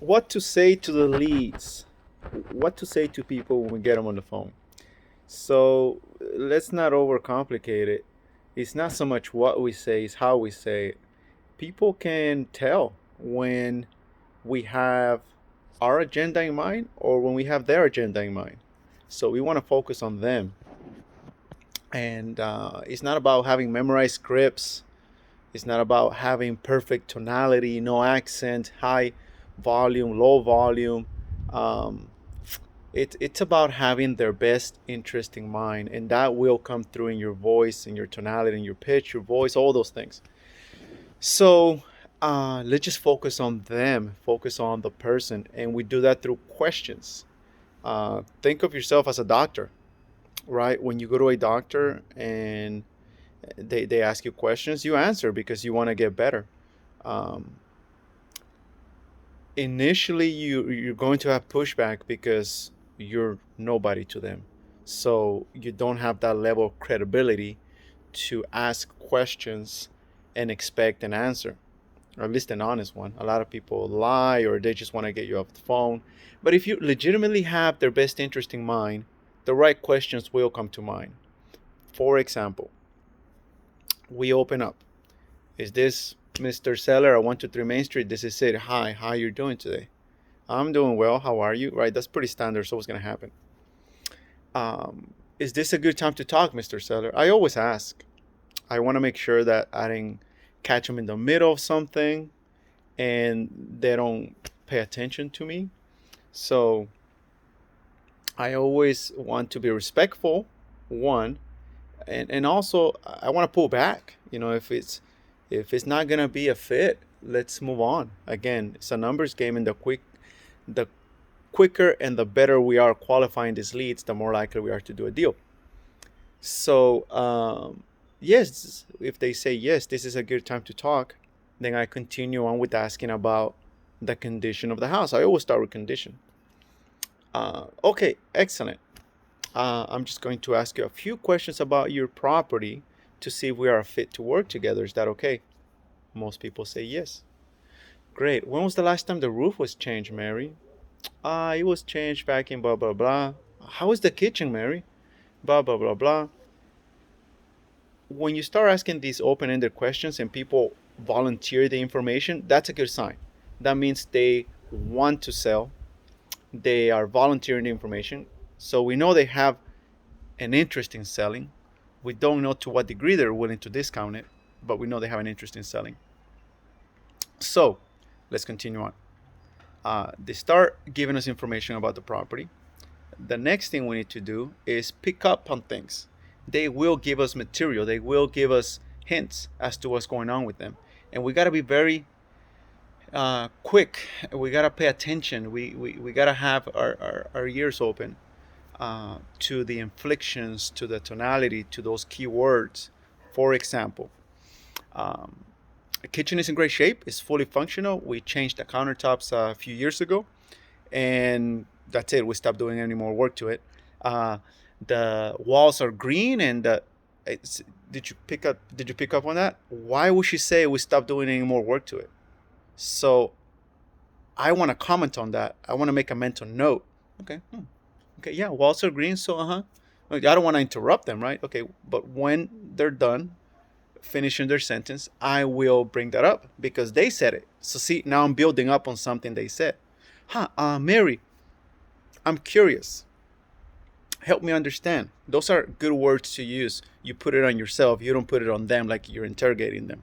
What to say to the leads? What to say to people when we get them on the phone? So let's not overcomplicate it. It's not so much what we say, it's how we say it. People can tell when we have our agenda in mind or when we have their agenda in mind. So we want to focus on them. And it's not about having memorized scripts. It's not about having perfect tonality, no accent, high volume, low volume. Um, it's about having their best interest in mind, and that will come through in your voice, in your tonality, in your pitch, your voice, all those things. So let's just focus on them, focus on the person, and we do that through questions. Think of yourself as a doctor, right? When you go to a doctor and they ask you questions, you answer because you want to get better. Um, Initially, you're going to have pushback because you're nobody to them, so you don't have that level of credibility to ask questions and expect an answer, or at least an honest one. A lot of people lie or they just want to get you off the phone. But if you legitimately have their best interest in mind, the right questions will come to mind. For example, we open up. Is this Mr. Seller at 123 Main Street? This is it. Hi, how you doing today? I'm doing well. How are you? Right, that's pretty standard. So what's gonna happen? Is this a good time to talk, Mr. Seller? I always ask. I want to make sure that I didn't catch them in the middle of something and they don't pay attention to me. So I always want to be respectful, one, and also I want to pull back. If it's not gonna be a fit, let's move on. Again, it's a numbers game, and the quicker and the better we are qualifying these leads, the more likely we are to do a deal. So, yes, if they say yes, this is a good time to talk, then I continue on with asking about the condition of the house. I always start with condition. Okay, excellent. I'm just going to ask you a few questions about your property to see if we are fit to work together. Is that okay? Most people say yes. Great. When was the last time the roof was changed, Mary? It was changed back in blah blah blah. How is the kitchen, Mary? Blah blah blah blah. When you start asking these open-ended questions and people volunteer the information, that's a good sign. That means they want to sell. They are volunteering the information. So we know they have an interest in selling. We don't know to what degree they're willing to discount it, but we know they have an interest in selling. So let's continue on. They start giving us information about the property. The next thing we need to do is pick up on things. They will give us material, they will give us hints as to what's going on with them. And we got to be very quick. We got to pay attention. We got to have our ears open to the inflections, to the tonality, to those keywords. For example, um, the kitchen is in great shape. It's fully functional. We changed the countertops a few years ago, and that's it. We stopped doing any more work to it. Uh, the walls are green, and it's, Did you pick up on that? Why would she say we stopped doing any more work to it? So I want to comment on that. I want to make a mental note. Okay. Okay. Yeah. Walls are green. So I don't want to interrupt them, right? Okay. But when they're done finishing their sentence, I will bring that up because they said it. So see, now I'm building up on something they said. Mary, I'm curious. Help me understand. Those are good words to use. You put it on yourself. You don't put it on them like you're interrogating them.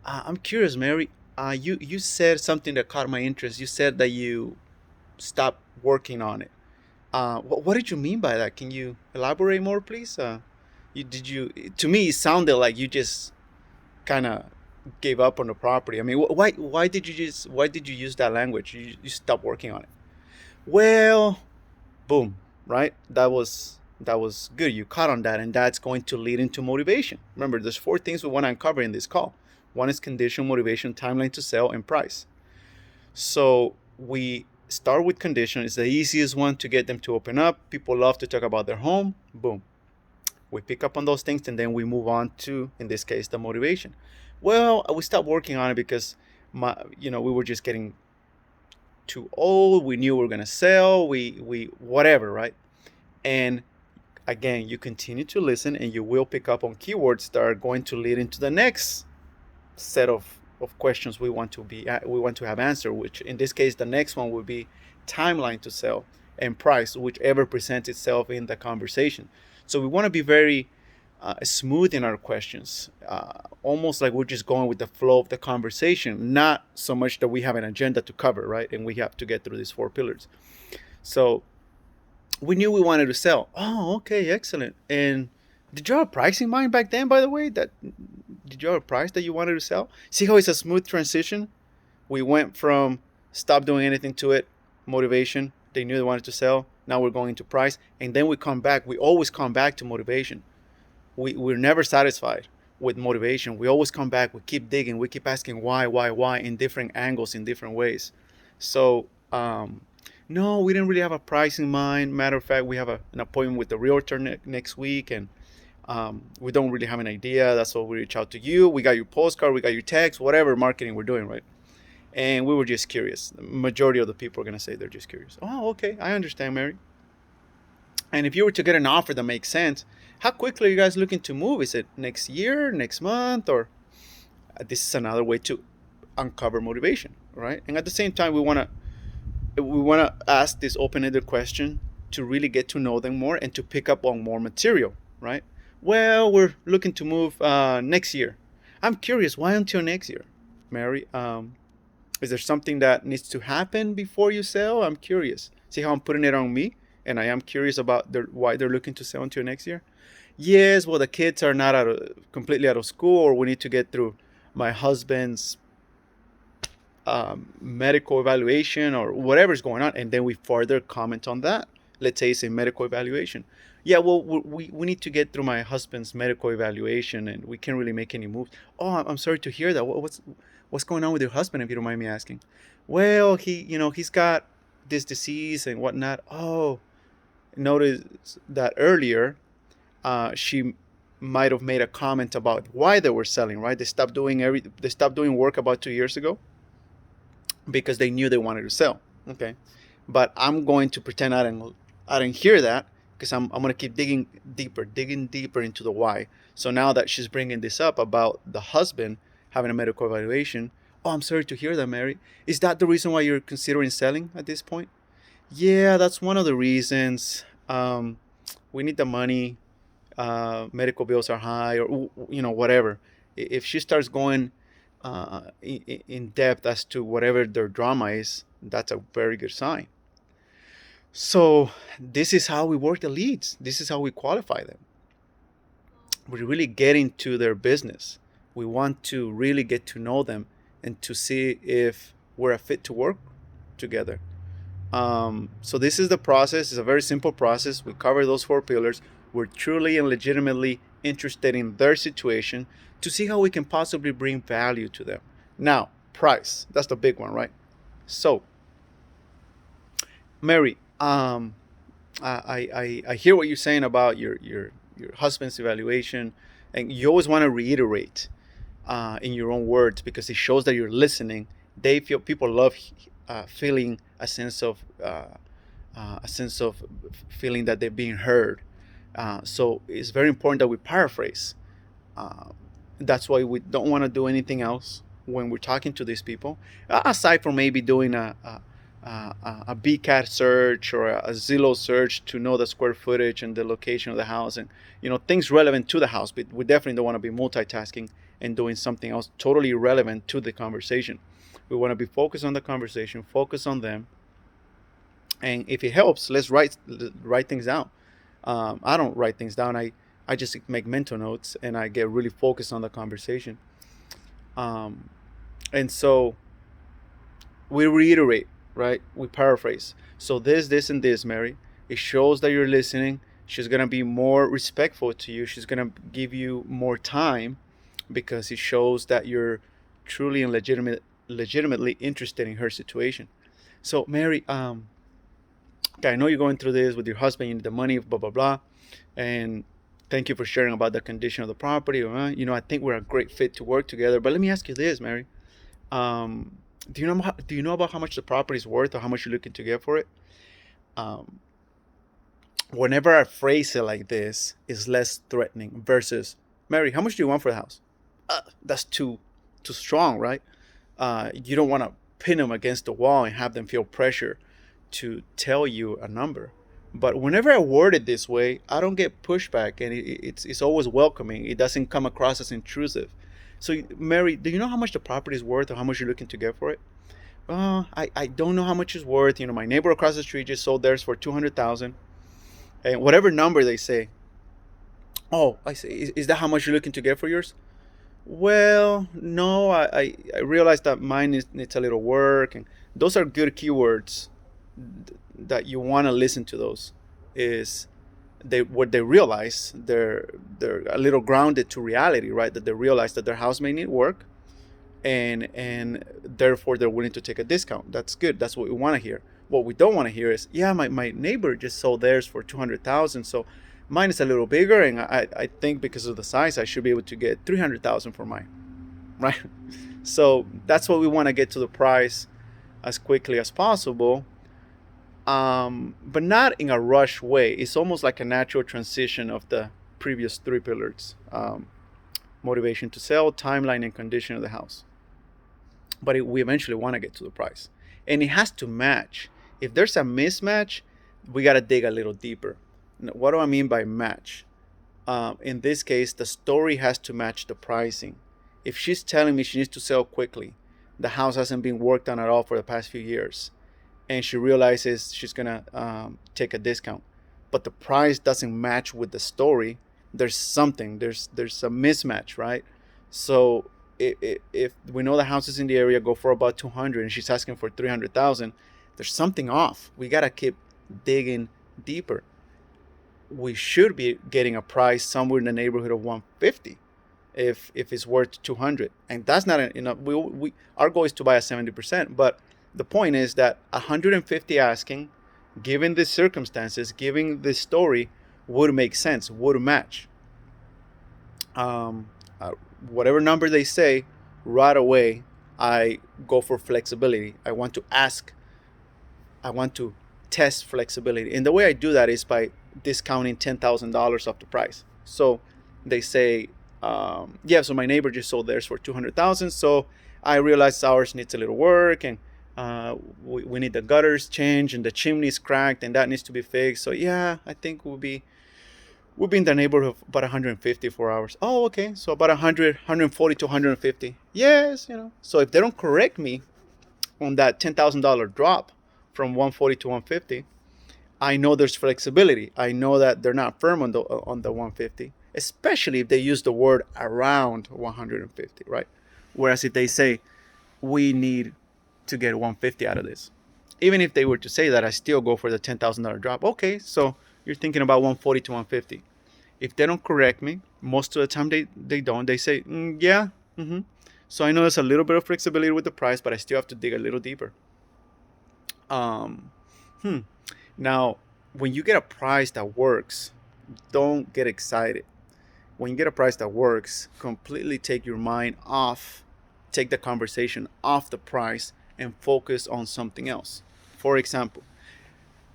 I'm curious, Mary. You said something that caught my interest. You said that you stopped working on it. What did you mean by that? Can you elaborate more, please? You to me it sounded like you just kind of gave up on the property. I mean, why did you use that language? You stopped working on it. Well, boom, right? That was good. You caught on that, and that's going to lead into motivation. Remember, there's four things we want to uncover in this call. One is condition, motivation, timeline to sell, and price. So we start with condition. It's the easiest one to get them to open up. People love to talk about their home. Boom. We pick up on those things, and then we move on to, in this case, the motivation. Well, we stopped working on it because we were just getting too old. We knew we were gonna sell. We whatever, right? And again, you continue to listen, and you will pick up on keywords that are going to lead into the next set of questions we want to have answered. Which in this case, the next one would be timeline to sell and price, whichever presents itself in the conversation. So we want to be very smooth in our questions, almost like we're just going with the flow of the conversation, not so much that we have an agenda to cover, right? And we have to get through these 4 pillars. So we knew we wanted to sell. Oh, okay, excellent. And did you have a price in mind back then, by the way? That did you have a price that you wanted to sell? See how it's a smooth transition? We went from stop doing anything to it, motivation. They knew they wanted to sell. Now we're going to price. And then we come back. We always come back to motivation. We're never satisfied with motivation. We always come back. We keep digging. We keep asking why in different angles, in different ways. So, no, we didn't really have a price in mind. Matter of fact, we have an appointment with the realtor next week, and we don't really have an idea. That's why we reach out to you. We got your postcard, we got your text, whatever marketing we're doing, right? And we were just curious. The majority of the people are going to say they're just curious. Oh, okay. I understand, Mary. And if you were to get an offer that makes sense, how quickly are you guys looking to move? Is it next year, next month, or this is another way to uncover motivation, right? And at the same time, we want to ask this open-ended question to really get to know them more and to pick up on more material, right? Well, we're looking to move next year. I'm curious, why until next year, Mary? Is there something that needs to happen before you sell? I'm curious. See how I'm putting it on me? And I am curious about why they're looking to sell until next year. Yes, well, the kids are not completely out of school, or we need to get through my husband's medical evaluation or whatever's going on. And then we further comment on that. Let's say it's a medical evaluation. Yeah, well, we need to get through my husband's medical evaluation, and we can't really make any moves. Oh, I'm sorry to hear that. What's going on with your husband, if you don't mind me asking? Well, he's got this disease and whatnot. Oh, notice that earlier, she might have made a comment about why they were selling. Right? They stopped doing work about 2 years ago because they knew they wanted to sell. Okay, but I'm going to pretend I didn't hear that, because I'm going to keep digging deeper into the why. So now that she's bringing this up about the husband having a medical evaluation, oh, I'm sorry to hear that, Mary. Is that the reason why you're considering selling at this point? Yeah, that's one of the reasons. We need the money. Medical bills are high, or whatever. If she starts going in depth as to whatever their drama is, that's a very good sign. So this is how we work the leads. This is how we qualify them. We really get into their business. We want to really get to know them and to see if we're a fit to work together. So this is the process. It's a very simple process. We cover those 4 pillars. We're truly and legitimately interested in their situation to see how we can possibly bring value to them. Now, price. That's the big one, right? So, Mary, I hear what you're saying about your husband's evaluation, and you always want to reiterate in your own words, because it shows that you're listening. People love feeling a sense of feeling that they're being heard. So it's very important that we paraphrase. That's why we don't want to do anything else when we're talking to these people, aside from maybe doing a BCAT search or a Zillow search to know the square footage and the location of the house, and things relevant to the house. But we definitely don't want to be multitasking and doing something else totally irrelevant to the conversation. We want to be focused on the conversation, focus on them, and if it helps, let's write things down. I don't write things down. I just make mental notes, and I get really focused on the conversation. And so we reiterate, right? We paraphrase. So this, and this, Mary. It shows that you're listening. She's going to be more respectful to you. She's going to give you more time, because it shows that you're truly and legitimately interested in her situation. So, Mary, okay, I know you're going through this with your husband. You need the money, blah, blah, blah. And thank you for sharing about the condition of the property. I think we're a great fit to work together. But let me ask you this, Mary. Do you know about how much the property is worth or how much you're looking to get for it? Um, Whenever I phrase it like this, it's less threatening versus, Mary, how much do you want for the house? That's too strong, right? You don't want to pin them against the wall and have them feel pressure to tell you a number. But whenever I word it this way, I don't get pushback, and it's always welcoming. It doesn't come across as intrusive. So, Mary, do you know how much the property is worth or how much you're looking to get for it? I don't know how much it's worth. My neighbor across the street just sold theirs for 200,000, and whatever number they say. Oh, I say, is that how much you're looking to get for yours? Well, no, I realized that mine needs a little work, and those are good keywords that you want to listen to. Those is they what they realize they're a little grounded to reality, right? That they realize that their house may need work, and therefore they're willing to take a discount. That's good. That's what we want to hear. What we don't want to hear is, yeah, my neighbor just sold theirs for 200,000, so mine is a little bigger, and I think because of the size, I should be able to get 300,000 for mine, right? So that's what we want to get to the price as quickly as possible, but not in a rush way. It's almost like a natural transition of the previous three pillars: motivation to sell, timeline, and condition of the house. But we eventually want to get to the price, and it has to match. If there's a mismatch, we got to dig a little deeper. What do I mean by match? In this case, the story has to match the pricing. If she's telling me she needs to sell quickly, the house hasn't been worked on at all for the past few years, and she realizes she's gonna take a discount, but the price doesn't match with the story, there's something. There's a mismatch, right? So if we know the houses in the area go for about 200 and she's asking for 300,000, there's something off. We gotta keep digging deeper. We should be getting a price somewhere in the neighborhood of 150 if it's worth 200, and that's not we our goal is to buy at 70%, but the point is that 150 asking, given the circumstances, given the story, would make sense, would match. um, Whatever number they say, right away I go for flexibility. I want to test flexibility, and the way I do that is by discounting $10,000 off the price. So they say, yeah, so my neighbor just sold theirs for 200,000, so I realized ours needs a little work, and we need the gutters changed, and the chimney's cracked, and that needs to be fixed. So yeah, I think we'll be in the neighborhood of about 150 for ours. Oh, okay, so about 100, 140 to 150. Yes, So if they don't correct me on that $10,000 drop from 140 to 150, I know there's flexibility. I know that they're not firm on the 150, especially if they use the word around 150, right? Whereas if they say we need to get 150 out of this, even if they were to say that, I still go for the $10,000 drop. Okay, so you're thinking about 140 to 150. If they don't correct me, most of the time they don't. They say, yeah. So I know there's a little bit of flexibility with the price, but I still have to dig a little deeper. Now, when you get a price that works, don't get excited. When you get a price that works, completely take your mind off, take the conversation off the price and focus on something else. For example,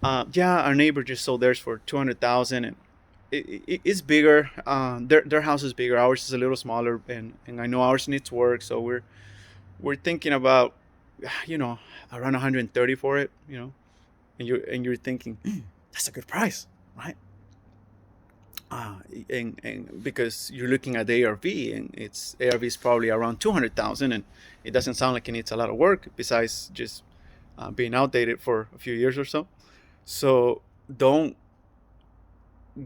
yeah, our neighbor just sold theirs for 200,000, and it's bigger. Their house is bigger. Ours is a little smaller, and I know ours needs work. So we're thinking about, around 130 for it. And you're thinking, that's a good price, right? And because you're looking at the ARV, and its ARV is probably around 200,000, and it doesn't sound like it needs a lot of work besides just being outdated for a few years or so. So don't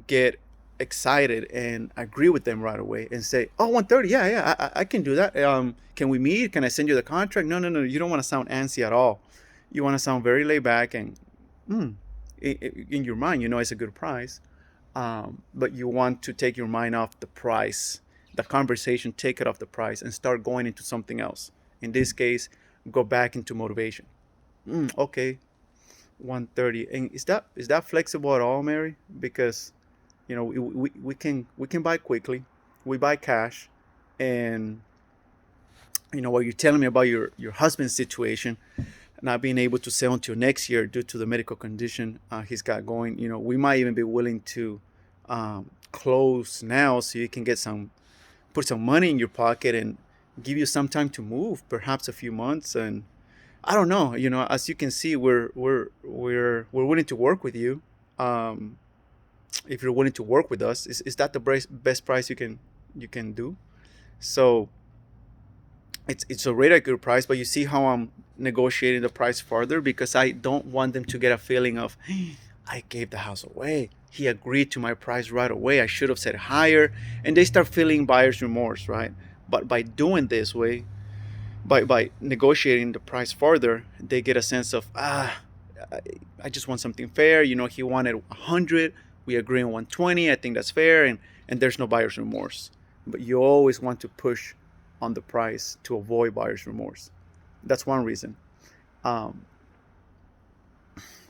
get excited and agree with them right away and say, oh, 130, yeah, I can do that. Can we meet? Can I send you the contract? No, you don't want to sound antsy at all. You want to sound very laid back, and in your mind, it's a good price, but you want to take your mind off the price, the conversation, take it off the price and start going into something else. In this case, go back into motivation. Okay, 130. And is that flexible at all, Mary? Because we can buy quickly. We buy cash, and what you're telling me about your husband's situation, not being able to sell until next year due to the medical condition he's got going. We might even be willing to close now so you can put some money in your pocket and give you some time to move, perhaps a few months. And I don't know, as you can see, we're willing to work with you. Um, if you're willing to work with us, is that the best price you can do? So it's already a good price, but you see how I'm negotiating the price further, because I don't want them to get a feeling of, "Hey, I gave the house away. He agreed to my price right away. I should have said higher," and they start feeling buyer's remorse, right? But by doing this way, by negotiating the price further, they get a sense of, I, I just want something fair. He wanted 100. We agree on 120. I think that's fair, and there's no buyer's remorse. But you always want to push on the price to avoid buyer's remorse. That's one reason. Um,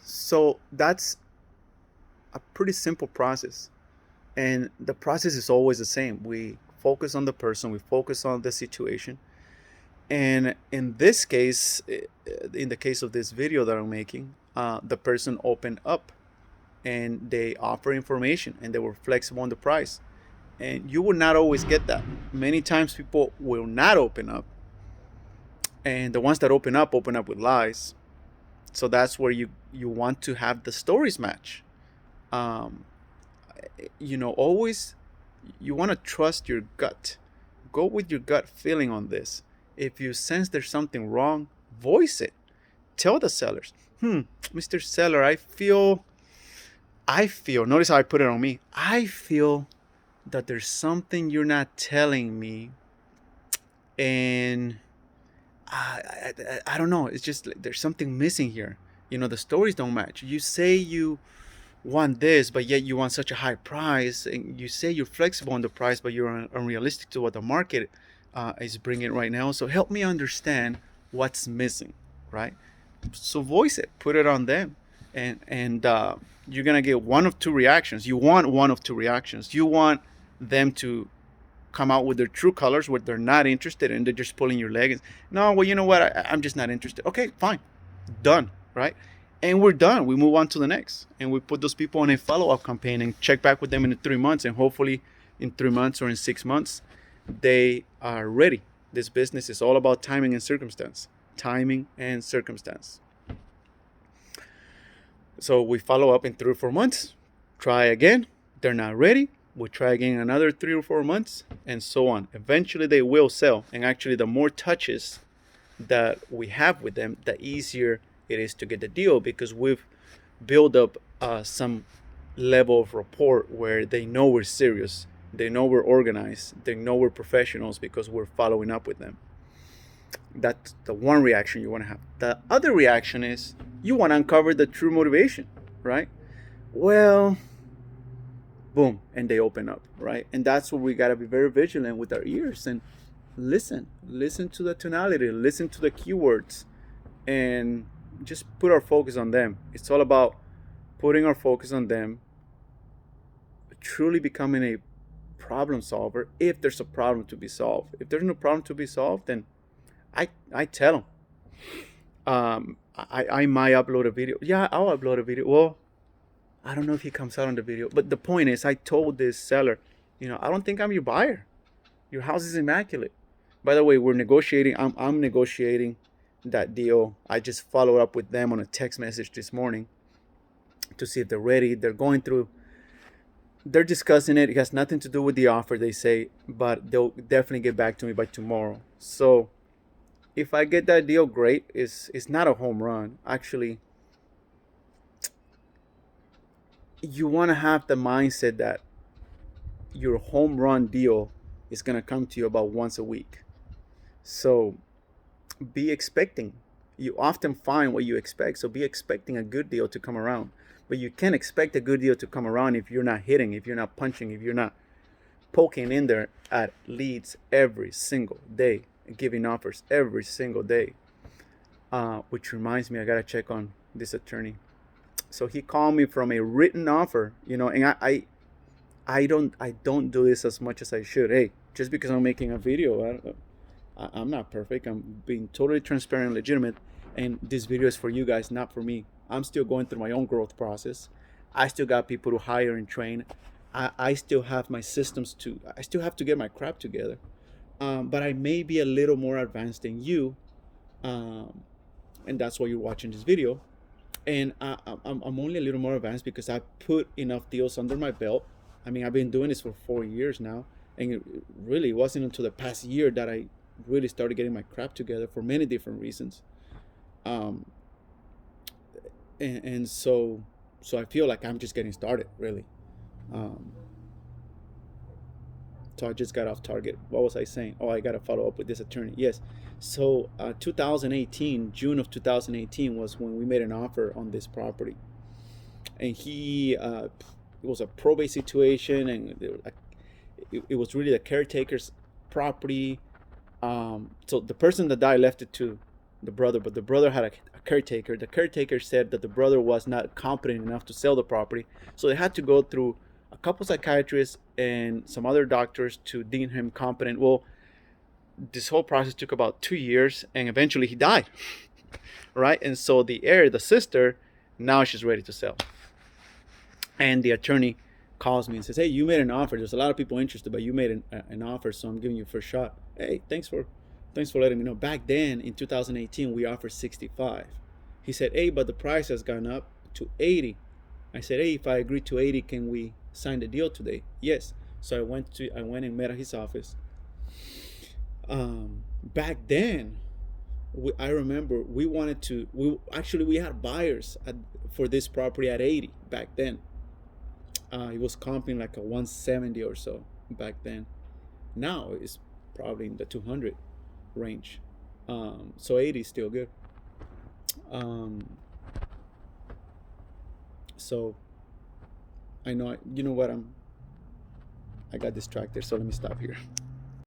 so that's a pretty simple process, and the process is always the same. We focus on the person. We focus on the situation. And in this case, in the case of this video that I'm making, the person opened up and they offer information and they were flexible on the price. And you will not always get that. Many times people will not open up. And the ones that open up with lies. So that's where you want to have the stories match. Um, Always you want to trust your gut. Go with your gut feeling on this. If you sense there's something wrong, voice it. Tell the sellers, Mr. Seller, notice how I put it on me. I feel that there's something you're not telling me, and I don't know. It's just like there's something missing here. The stories don't match. You say you want this, but yet you want such a high price, and you say you're flexible on the price, but you're unrealistic to what the market is bringing right now. So help me understand what's missing, right? So voice it, put it on them, and you're gonna get one of two reactions. You want one of two reactions. You want them to come out with their true colors, where they're not interested and they're just pulling your leg. And, no, well, you know what? I'm just not interested. Okay, fine, done, right? And we're done. We move on to the next, and we put those people on a follow-up campaign and check back with them in 3 months, and hopefully in 3 months or in 6 months they are ready. This business is all about timing and circumstance. Timing and circumstance. So we follow up in 3 or 4 months, try again. They're not ready. We try again another 3 or 4 months, and so on. Eventually they will sell. And actually, the more touches that we have with them, the easier it is to get the deal, because we've built up some level of rapport where they know we're serious. They know we're organized. They know we're professionals because we're following up with them. That's the one reaction you want to have. The other reaction is you want to uncover the true motivation, right? Well, boom, and they open up, right? And that's where we got to be very vigilant with our ears and listen to the tonality, listen to the keywords, and just put our focus on them. It's all about putting our focus on them, truly becoming a problem solver. If there's a problem to be solved, if there's no problem to be solved, then I tell them. I might upload a video. Yeah, I'll upload a video. Well, I don't know if he comes out on the video, but the point is, I told this seller, I don't think I'm your buyer. Your house is immaculate. By the way, we're negotiating. I'm negotiating that deal. I just followed up with them on a text message this morning to see if they're ready. They're discussing it. It has nothing to do with the offer, they say, but they'll definitely get back to me by tomorrow. So if I get that deal, great. It's not a home run. Actually, you want to have the mindset that your home run deal is going to come to you about once a week. So be expecting. You often find what you expect. So be expecting a good deal to come around. But you can't expect a good deal to come around if you're not hitting, if you're not punching, if you're not poking in there at leads every single day, giving offers every single day. Which reminds me, I got to check on this attorney. So he called me from a written offer, and I don't do this as much as I should. Hey, just because I'm making a video, I'm not perfect. I'm being totally transparent and legitimate. And this video is for you guys, not for me. I'm still going through my own growth process. I still got people to hire and train. I still have my systems I still have to get my crap together. But I may be a little more advanced than you. Um, and that's why you're watching this video. And I'm only a little more advanced because I put enough deals under my belt. I mean, I've been doing this for 4 years now. And it really wasn't until the past year that I really started getting my crap together for many different reasons. Um, and so I feel like I'm just getting started, really. Um, so I just got off target. What was I saying? Oh, I got to follow up with this attorney. Yes. So 2018, June of 2018 was when we made an offer on this property, and it was a probate situation, and it was really the caretaker's property. So the person that died left it to the brother, but the brother had a caretaker. The caretaker said that the brother was not competent enough to sell the property, so they had to go through a couple psychiatrists and some other doctors to deem him competent. Well, this whole process took about 2 years, and eventually he died. Right? And so the heir, the sister, now she's ready to sell. And the attorney calls me and says, "Hey, you made an offer. There's a lot of people interested, but you made an offer, so I'm giving you first shot. Hey, thanks for letting me know. Back then in 2018, we offered 65. He said, hey, but the price has gone up to 80. I said, hey, if I agree to 80, can we sign the deal today? Yes. So I went and met at his office. Back then, I remember we had buyers for this property at 80 back then. It was comping like a 170 or so back then. Now it's probably in the 200 range. So 80 is still good. So I know, you know what, I got distracted, so let me stop here.